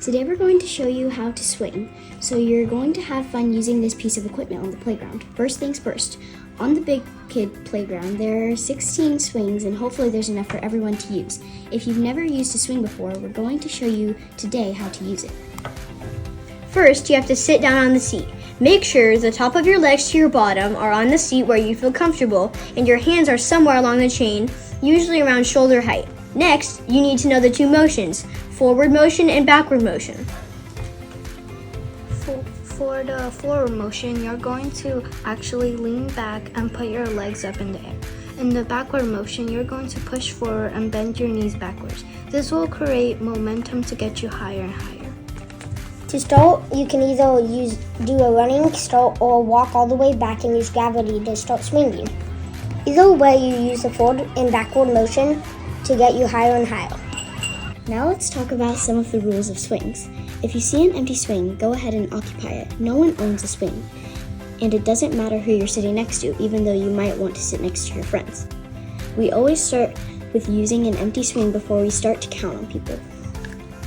Today we're going to show you how to swing. So you're going to have fun using this piece of equipment on the playground. First things first, on the big kid playground there are 16 swings and hopefully there's enough for everyone to use. If you've never used a swing before, we're going to show you today how to use it. First, you have to sit down on the seat. Make sure the top of your legs to your bottom are on the seat where you feel comfortable and your hands are somewhere along the chain, usually around shoulder height. Next, you need to know the two motions, forward motion and backward motion. For the forward motion, you're going to actually lean back and put your legs up in the air. In the backward motion, you're going to push forward and bend your knees backwards. This will create momentum to get you higher and higher. To start, you can either do a running start or walk all the way back and use gravity to start swinging. Either way, you use the forward and backward motion to get you higher and higher. Now let's talk about some of the rules of swings. If you see an empty swing, go ahead and occupy it. No one owns a swing. And it doesn't matter who you're sitting next to, even though you might want to sit next to your friends. We always start with using an empty swing before we start to count on people.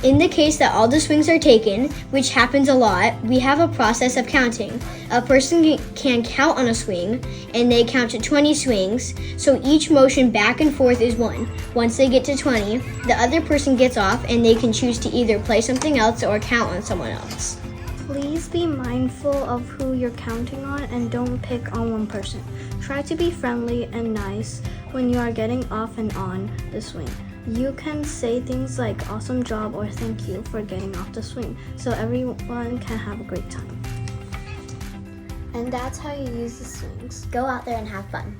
In the case that all the swings are taken, which happens a lot, we have a process of counting. A person can count on a swing, and they count to 20 swings, so each motion back and forth is 1. Once they get to 20, the other person gets off, and they can choose to either play something else or count on someone else. Please be mindful of who you're counting on and don't pick on one person. Try to be friendly and nice when you are getting off and on the swing. You can say things like awesome job or thank you for getting off the swing so everyone can have a great time. And that's how you use the swings. Go out there and have fun.